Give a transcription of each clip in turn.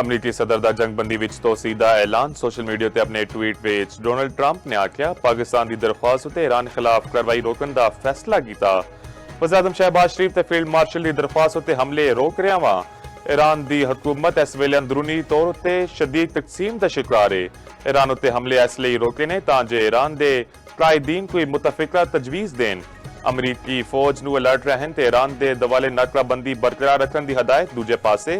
ਅਮਰੀਕੀ ਸਦਰ ਦਾ ਜੰਗਬੰਦੀ ਵਿੱਚ ਤੋਸੀ ਦਾ ਐਲਾਨ ਸੋਸ਼ਲ ਮੀਡੀਆ ਤੇ ਆਪਣੇ ਟਵੀਟ ਵਿੱਚ ਡੋਨਲਡ ਟਰੰਪ ਨੇ ਆਖਿਆ ਪਾਕਿਸਤਾਨ ਦੀ ਦਰਖਾਸਤ ਉਤੇ ਈਰਾਨ ਖਿਲਾਫ ਕਾਰਵਾਈ ਰੋਕਣ ਦਾ ਫੈਸਲਾ ਕੀਤਾ। ਵਜ਼ੀਰ ਆਜ਼ਮ ਸ਼ਹਿਬਾਜ਼ ਸ਼ਰੀਫ ਤੇ ਫੀਲਡ ਮਾਰਸ਼ਲ ਦੀ ਦਰਖਾਸਤ ਉਤੇ ਹਮਲੇ ਰੋਕ ਰਿਹਾ ਵਾਂ। ईरान की हुकूमत इस वेले अंदरूनी तौर उत्ते शदीद तकसीम का शिकार है। ईरान उत्ते हमले इसलिए रोके ने तांजे ईरान के कायदीन कोई मुतफिका तजवीज़ देन। अमरीकी फौज नूं अलर्ट रहन ते ईरान के दवाले नाकाबंदी बरकरार रखने की हदायत। दूजे पासे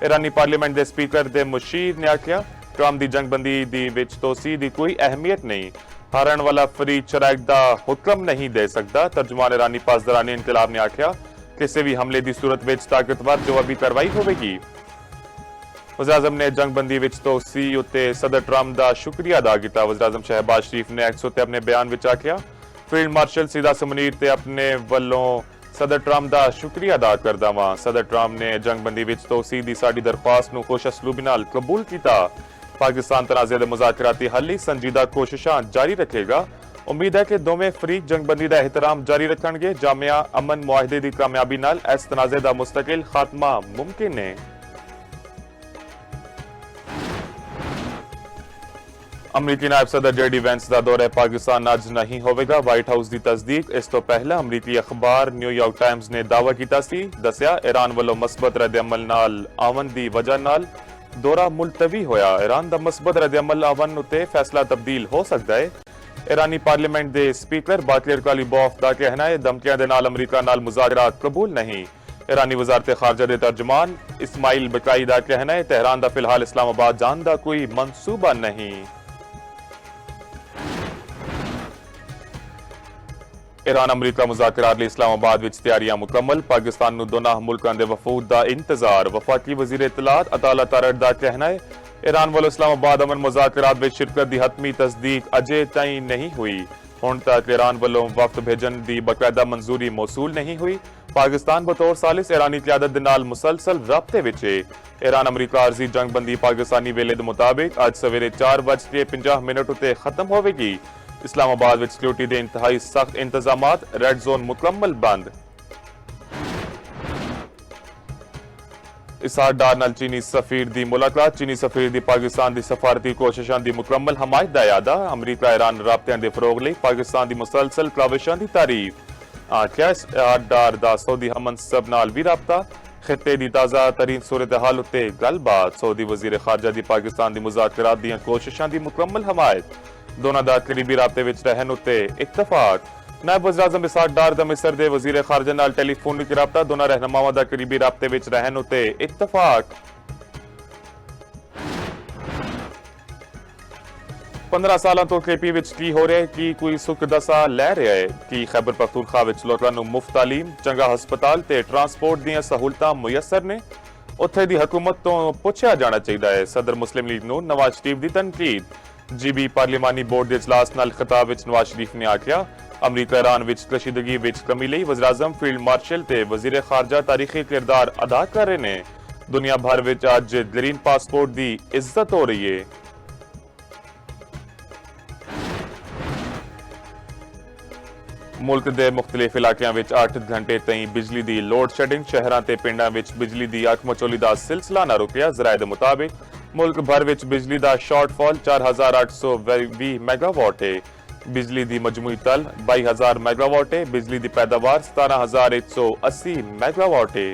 ईरानी पार्लीमेंट के स्पीकर के मुशीर ने आख्या ट्रंप की जंगबंदी दी विच तोसी की कोई अहमियत नहीं। हारण वाला फरीद शराइक का हुक्म नहीं दे सकता। तर्जुमान ईरानी पासदारानी इनकलाब ने आख्या किसी भी हमले की सूरत में ताकतवर जवाबी कार्रवाई होगी। वज़ीर आज़म ने जंगबंदी विच तोसी उत्ते सदर ट्रंप का शुक्रिया अदा किया। वज़ीर आज़म शहबाज शरीफ ने एक्स उत्ते अपने बयान विच आख्या फील्ड मार्शल सीधा समनीर ते अपने वल्लों सदर ट्रंप का शुक्रिया अदा करदा वां। सदर ट्रंप ने जंगबंदी विच तोसी दी साडी दरख्वास्त नूं खुश असलूबी नाल कबूल किया। पाकिस्तान तनाज़े दे मुज़ाकराती हल लई संजीदा कोशिशां जारी रखेगा। उम्मीद है कि दोवें फरीक जंगबंदी का एहतराम जारी रखेंगे। जामिया अमन मुआहदे की कामयाबी नाल इस तनाज़े का मुस्तकिल खात्मा मुमकिन है। अमरीकी नायब सदर जेडी वैंस का दौरा पाकिस्तान अज नहीं होगा। व्हाइट हाउस की तस्दीक इस तो पहले अमरीकी अखबार न्यूयॉर्क टाइम्स ने दावा किया सी। दसिया ईरान वालों मस्बत रद्द-ए-अमल नाल आवन की वजह नाल दौरा मुलतवी होया। ईरान का मस्बत रद्द-ए-अमल आवन उत्ते फैसला तब्दील हो सकता है। ईरानी पार्लीमेंट के स्पीकर बाकिर कालीबॉफ का कहना है धमकियां दे नाल अमरीका नाल मुज़ाकरात कबूल नहीं। ईरानी वज़ारत खारजा के तर्जमान इस्माइल बकाई का कहना है तेहरान का फिलहाल इस्लामाबाद जाने का कोई मंसूबा नहीं। ईरान अमरीका मुज़ाकरात लई इस्लामाबाद विच तैयारियां मुकम्मल। पाकिस्तान नूं दोनां मुल्कां दे वफूद का इंतजार। वफाकी वज़ीर इत्तलात अताला तारड़ का कहना है ईरान वालों इस्लामाबाद अमन मुज़ाकरात में शिरकत की हतमी तस्दीक अजे ताईं नहीं हुई। हुण तक ईरान वालों वफ्त भेजन की बकायदा मंजूरी मौसूल नहीं हुई। पाकिस्तान बतौर सालिस ईरानी क़यादत दे नाल मुसलसल राबते विच है। ईरान अमरीका आरजी जंगबंदी पाकिस्तानी वेले के मुताबिक अज सवेरे 4:50 उत्ते खत्म होगी। इस्लामाबाद विच सिक्योरिटी के इंतहाई सख्त इंतजामात। रेड जोन मुकम्मल बंद। इसहाक डार नाल चीनी सफीर की मुलाकात। चीनी सफीर की पाकिस्तान की सफारती कोशिशों की मुकम्मल हमायत का इरादा। अमरीका ईरान राबतियां के फरोग लई पाकिस्तान की मुसलसल काविशां की तारीफ। आख्या इसहाक डार दा सऊदी हमनसब नाल भी राबता। खिते की ताज़ा तरीन सूरत हाल उत्ते गलबात। सऊदी वजीर खारजा की पाकिस्तान की मुज़ाकरात दीयां कोशिशों की मुकम्मल हमायत। दोनों दा करीबी राबते विच रहन उत्ते इत्तफाक। नायब वज़ीर आज़म इसहाक डार दा मिस्र दे वज़ीर खारजा नाल टेलीफोनिक राबता। दोनों रहनुमावां दा करीबी राबते विच रहन उत्ते इत्तफाक। 15 सालों तो केपी विच की हो रहा है कि कोई सुख दसा लै रहा है कि खैबर पख्तूनख्वा विच लोकां नूं मुफ्त तालीम चंगा हस्पताल ते ट्रांसपोर्ट दीयां सहूलतां मुयसर ने। उत्थे दी हुकूमत तो पुछया जाना चाहिए है। सदर मुस्लिम लीग नूं नवाज शरीफ की तनकीद। जीबी पार्लिमानी बोर्ड के इजलास नाल खिताब विच नवाज शरीफ ने आख्या अमरीका ईरान विच कशीदगी विच कमी लई वज़ीर आज़म फील्ड मार्शल ते वज़ीर खारजा तारीखी किरदार अदा कर रहे ने। दुनिया भर विच अज ग्रीन पासपोर्ट की इज्जत हो रही है। मुल्क के मुख्तलिफ इलाकों में 8 घंटे तई बिजली की लोड शेडिंग। शहरों ते पिंडां विच बिजली की अकमचोली का सिलसिला न रुकिया। ज़राए के मुताबिक मुल्क भर विच बिजली का शॉर्टफॉल 4820 मेगावाट है। बिजली की मजमूई तल 22000 मेगावाट है। बिजली की पैदावार 17180 मेगावाट है।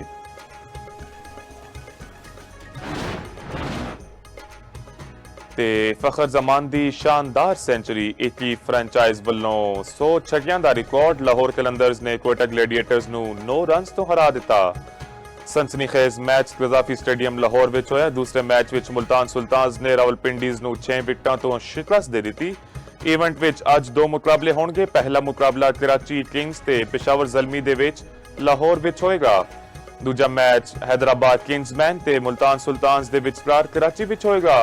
ते फखर जमान की शानदार सेंचुरी। 21 फ्रेंचाइज वालों 100 छक्कियां का रिकॉर्ड। लाहौर कलंदर्स ने कोयटा ग्लैडिएटर्स नूं 9 रन्स तो हरा दिता। सनसनीखेज मैच कज़ाफी स्टेडियम लाहौर विच होया। दूसरे मैच विच मुल्तान सुल्तान्स ने रावलपिंडीज नूं 6 विकेटां तो शिकस्त दे दी। इवेंट विच अज 2 मुकाबले होणगे। पहला मुकाबला कराची किंग्स ते पेशावर ज़ल्मी दे विच लाहौर विच होएगा। दूजा मैच हैदराबाद किंग्समैन ते मुल्तान सुल्तान्स दे विचकार कराची विच होएगा।